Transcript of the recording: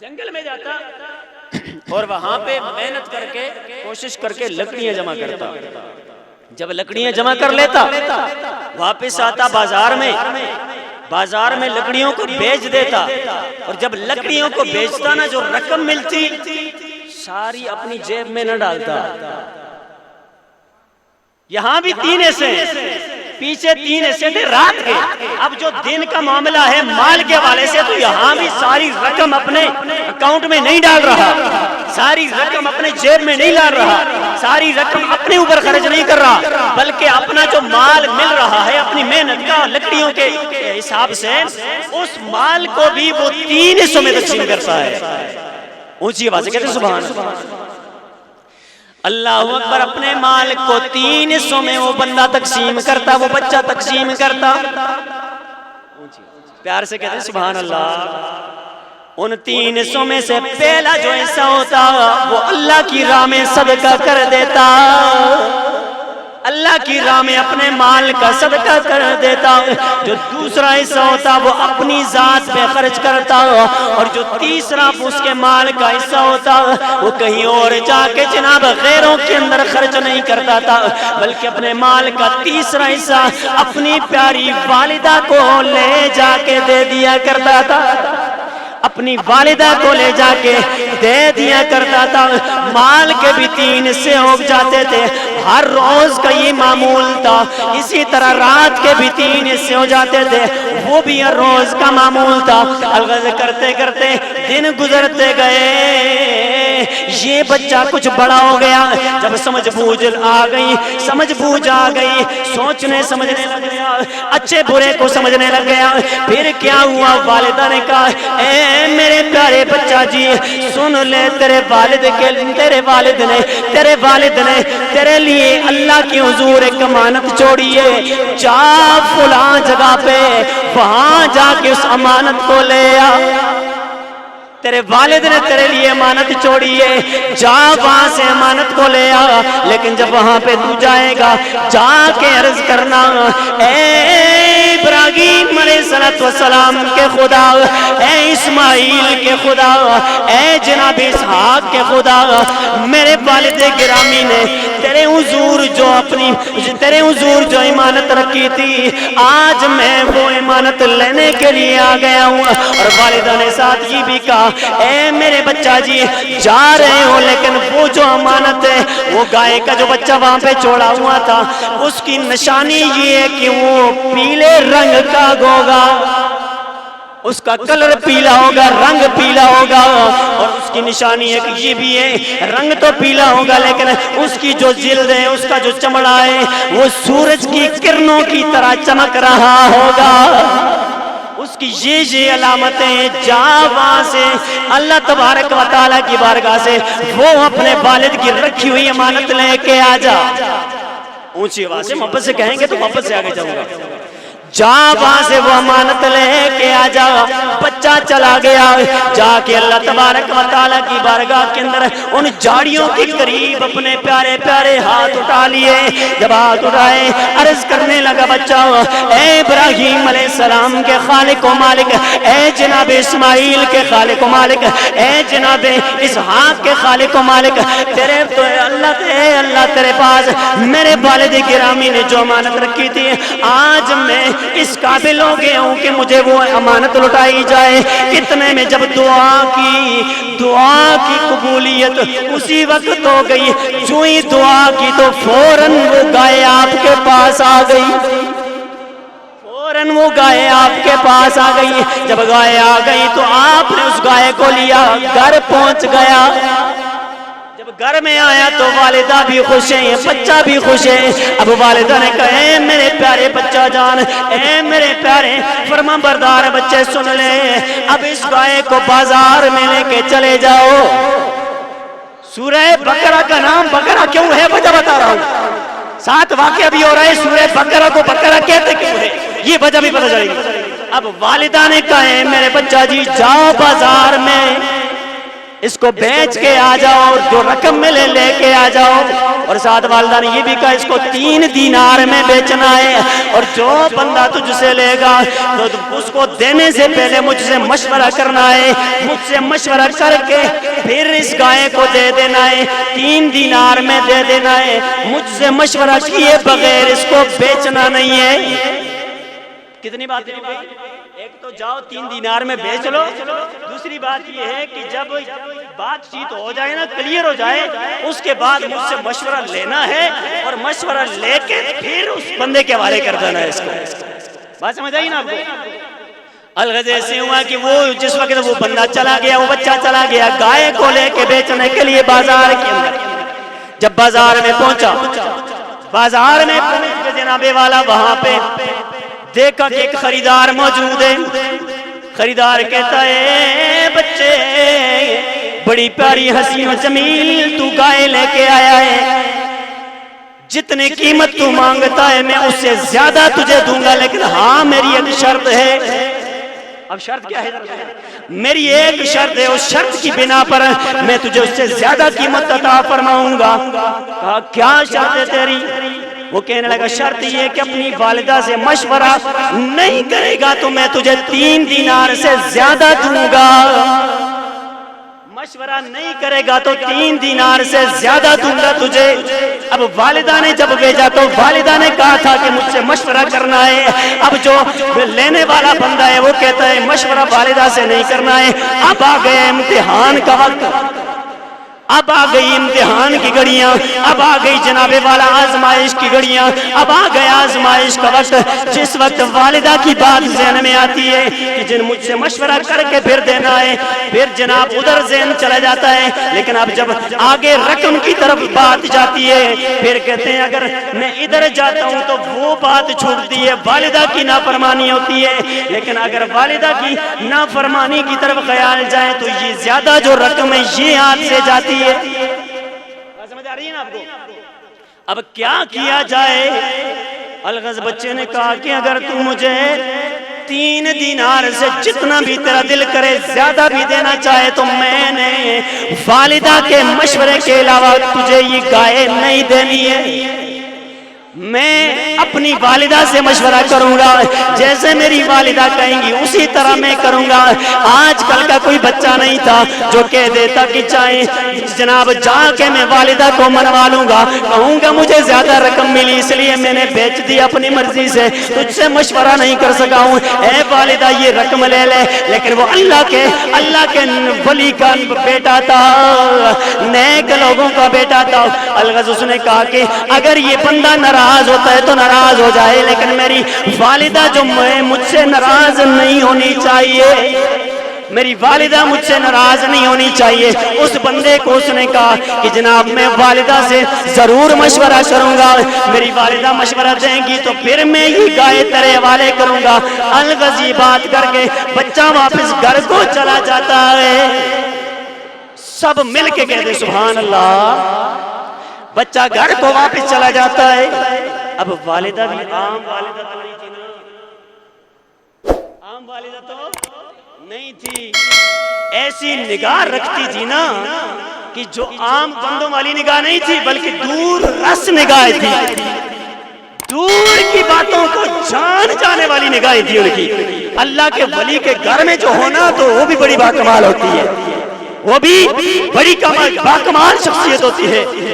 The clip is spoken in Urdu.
جنگل میں جاتا اور وہاں پہ محنت کر کے کوشش کر کے لکڑیاں جمع کرتا. جب لکڑیاں جمع کر لیتا واپس آتا بازار میں لکڑیوں کو بیچ دیتا, اور جب لکڑیوں کو بیچتا نا جو رقم ملتی ساری اپنی جیب میں نہ ڈالتا. یہاں بھی 3 حصے, پیچھے 3 حصے تھے رات کے. اب جو دن کا معاملہ ہے مال کے حوالے سے تو یہاں بھی ساری رقم اپنے اکاؤنٹ میں نہیں ڈال رہا, ساری رقم اپنے جیب میں نہیں ڈال رہا, ساری رقم اپنے اوپر خرچ نہیں کر رہا, بلکہ اپنا جو مال مل رہا ہے اپنی محنت کا لکڑیوں کے حساب سے اس مال کو بھی وہ 3 حصوں میں تقسیم کرتا ہے. اونچی آواز سے کہتے ہیں سبحان اللہ. اللہ اکبر. اپنے مال کو 3 حصوں میں وہ بندہ تقسیم کرتا, وہ بچہ تقسیم کرتا. پیار سے کہتے ہیں سبحان اللہ. ان 3 حصوں میں سے پہلا جو حصہ ہوتا وہ اللہ کی راہ میں صدقہ کر دیتا, اللہ کی راہ میں اپنے مال کا صدقہ کر دیتا. جو دوسرا حصہ ہوتا وہ اپنی ذات پہ خرچ کرتا, اور جو تیسرا اس کے مال کا حصہ ہوتا وہ کہیں اور جا کے جناب غیروں کے اندر خرچ نہیں کرتا تھا, بلکہ اپنے مال کا تیسرا حصہ اپنی پیاری والدہ کو لے جا کے دے دیا کرتا تھا, اپنی والدہ کو لے جا کے دے دیا کرتا تھا. مال کے بھی 3 حصے ہو جاتے تھے, ہر روز کا یہ معمول تھا. اسی طرح رات کے بھی 3 حصے ہو جاتے تھے, وہ بھی ہر روز کا معمول تھا. الغرض کرتے کرتے دن گزرتے گئے. یہ بچہ کچھ بڑا ہو گیا. جب سمجھ بوجھ آ گئی, سوچنے سمجھنے لگ گیا, اچھے برے کو سمجھنے لگ گیا. پھر کیا ہوا, والدہ نے کہا اے میرے پیارے بچہ جی سن لے, تیرے والد نے تیرے لیے اللہ کی حضور ایک امانت چھوڑی ہے. جا فلاں جگہ پہ وہاں جا کے اس امانت کو لے آ. تیرے والد نے تیرے لیے امانت چھوڑی ہے, جا وہاں سے امانت کو لے آ. لیکن جب وہاں پہ تو جائے گا جا کے عرض کرنا اے ابراہیم علیہ السلام کے خدا, اے اسماعیل کے خدا, اے جناب اسحاق کے خدا, میرے والد گرامی نے تیرے حضور جو امانت رکھی تھی آج میں وہ امانت لینے کے لیے آ گیا ہوں. اور والدہ نے ساتھ یہ بھی کہا اے میرے بچہ جی جا رہے ہو, لیکن وہ جو امانت ہے وہ گائے کا جو بچہ وہاں پہ چھوڑا ہوا تھا اس کی نشانی یہ ہے کہ وہ پیلے رنگ کا ہوگا, اس کا کلر پیلا ہوگا, رنگ پیلا ہوگا. اور اس کی نشانی ہے کہ یہ بھی ہے رنگ تو پیلا ہوگا لیکن اس کی جو جلد ہے, اس کا جو چمڑا ہے وہ سورج کی کرنوں کی طرح چمک رہا ہوگا. اس کی یہ علامتیں. جا وہاں سے اللہ تبارک و تعالیٰ کی بارگاہ سے وہ اپنے والد کی رکھی ہوئی امانت لے کے آ جا. اونچی آواز سے محبت سے کہیں گے تو محبت سے آگے جاؤں گا. جا وہاں سے وہ امانت لے کے آ جا. بچہ چلا گیا, جا کے اللہ تبارک و تعالیٰ کی بارگاہ کے اندر ان جھاڑیوں کے قریب اپنے پیارے پیارے ہاتھ اٹھا لیے. جب ہاتھ اٹھائے عرض کرنے لگا بچہ اے ابراہیم علیہ السلام کے خالق و مالک, اے جناب اسماعیل کے خالق و مالک, اے جناب اسحاق کے خالق و مالک, تیرے تو اللہ تیرے پاس میرے والد گرامی نے جو امانت رکھی تھی آج میں اس قابل ہو گیا ہوں کہ مجھے وہ امانت لوٹائی جائے. اتنے میں جب دعا کی قبولیت اسی وقت ہو گئی. جو ہی دعا کی تو فوراً وہ گائے آپ کے پاس آ گئی. وہ گائے آپ کے پاس آ گئی. جب گائے آ گئی تو آپ نے اس گائے کو لیا, گھر پہنچ گیا. جب گھر میں آیا تو والدہ بھی خوش ہے, بچہ بھی خوش ہے. اب والدہ نے کہا اے میرے پیارے بچہ جان, اے میرے پیارے فرما بردار بچے سن لے, اب اس گائے کو بازار میں لے کے چلے جاؤ. سورہ بقرہ کا نام بقرہ کیوں ہے وجہ بتا رہا ہوں. 7 واقعہ بھی ہو رہا ہے, سورہ بقرہ کو بقرہ کہتے کیوں ہے یہ وجہ بھی پتہ چلے گی. اب والدہ نے کہا اے میرے بچہ جی جاؤ بازار میں اس کو بیچ کے آ جاؤ اور جو رقم ملے لے کے آ جاؤ. اور ساتھ والدہ نے یہ بھی کہا اس کو 3 دینار میں بیچنا ہے, اور جو بندہ تجھ سے لے گا تو اس کو دینے سے پہلے مجھ سے مشورہ کرنا ہے, مجھ سے مشورہ کر کے پھر اس گائے کو دے دینا ہے, 3 دینار میں دے دینا ہے, مجھ سے مشورہ کیے بغیر اس کو بیچنا نہیں ہے. کتنی باتیں ہو گئی؟ ایک تو جاؤ 3 دینار میں بیچ لو, دوسری بات یہ ہے کہ جب بات چیت ہو جائے نا, کلیئر ہو جائے, اس کے بعد مجھ سے مشورہ لینا ہے اور مشورہ لے کے پھر اس بندے کے حوالے کر دینا ہے اس کو. بات سمجھ آئی نا آپ کو؟ الغرض ایسے ہوا کہ وہ جس وقت وہ بندہ چلا گیا, وہ بچہ چلا گیا گائے کو لے کے بیچنے کے لیے بازار کے اندر. جب بازار میں پہنچا, بازار میں پہنچ کے جناب والا وہاں پہ دیکھا کہ ایک خریدار موجود ہے. خریدار کہتا ہے بچے بڑی پیاری حسین و جمیل تو گائے لے کے آیا ہے, جتنے قیمت تو مانگتا ہے میں اس سے زیادہ تجھے دوں گا, لیکن ہاں میری ایک شرط ہے. اب شرط کیا ہے؟ میری ایک شرط ہے, اس شرط کی بنا پر میں تجھے اس سے زیادہ قیمت عطا فرماؤں گا. کہا کیا شرط ہے تیری؟ وہ کہنے لگا شرط یہ کہ اپنی والدہ سے مشورہ نہیں کرے گا تو میں تجھے 3 دینار سے زیادہ دوں گا. مشورہ نہیں کرے گا تو 3 دینار سے زیادہ دوں گا تجھے. اب والدہ نے جب بھیجا تو والدہ نے کہا تھا کہ مجھ سے مشورہ کرنا ہے. اب جو لینے والا بندہ ہے وہ کہتا ہے مشورہ والدہ سے نہیں کرنا ہے. اب آ گئے امتحان کا وقت, اب آ گئی امتحان کی گھڑیاں, اب آ گئی جناب والا آزمائش کی گھڑیاں, اب آ گیا آزمائش کا وقت. جس وقت والدہ کی بات ذہن میں آتی ہے کہ جن مجھ سے مشورہ کر کے پھر دینا ہے, پھر جناب ادھر ذہن چلا جاتا ہے. لیکن اب جب آگے رقم کی طرف بات جاتی ہے پھر کہتے ہیں اگر میں ادھر جاتا ہوں تو وہ بات چھوٹتی ہے, والدہ کی نافرمانی ہوتی ہے. لیکن اگر والدہ کی نافرمانی کی طرف خیال جائے تو یہ زیادہ جو رقم ہے یہ ہاتھ سے جاتی ہے. سمجھ آ رہی ہے نا آپ کو؟ اب کیا کیا جائے؟ الغرض بچے نے کہا کہ اگر تو مجھے 3 دینار سے جتنا بھی تیرا دل کرے زیادہ بھی دینا چاہے تو میں نے والدہ کے مشورے کے علاوہ تجھے یہ گائے نہیں دینی ہے. میں اپنی والدہ سے مشورہ کروں گا, جیسے میری والدہ کہیں گی اسی طرح میں کروں گا. آج کل کا کوئی بچہ نہیں تھا جو کہہ دیتا کہ چاہے جناب جا کے میں والدہ کو منوا لوں گا, کہوں گا مجھے زیادہ رقم ملی اس لیے میں نے بیچ دی اپنی مرضی سے, تجھ سے مشورہ نہیں کر سکا ہوں. اے والدہ یہ رقم لے لے. لیکن وہ اللہ کے ولی کا بیٹا تھا, نیک لوگوں کا بیٹا تھا. الغرض اس نے کہا کہ اگر یہ بندہ ناراض ہوتا ہے تو ناراض ہو جائے, لیکن میری والدہ جو مجھ سے ناراض نہیں ہونی چاہیے, میری والدہ مجھ سے ناراض نہیں ہونی چاہیے. اس بندے کو اس نے کہا کہ جناب میں والدہ سے ضرور مشورہ کروں گا, میری والدہ مشورہ دیں گی تو پھر میں یہ گائے تیرے حوالے کروں گا. الغرض یہ بات کر کے بچہ واپس گھر کو چلا جاتا ہے. سب مل کے کہتے سبحان اللہ. بچہ گھر کو واپس چلا جاتا ہے. اب والدہ بھی عام والدہ تو نہیں تھی نا, عام والدہ تو نہیں تھی, ایسی نگاہ رکھتی تھی نا کہ جو عام بندوں والی نگاہ نہیں تھی بلکہ دور رس نگاہ تھی, دور کی باتوں کو جان جانے والی نگاہ تھی ان کی. اللہ کے ولی کے گھر میں جو ہونا تو وہ بھی بڑی باکمال ہوتی ہے, وہ بھی بڑی باکمال شخصیت ہوتی ہے.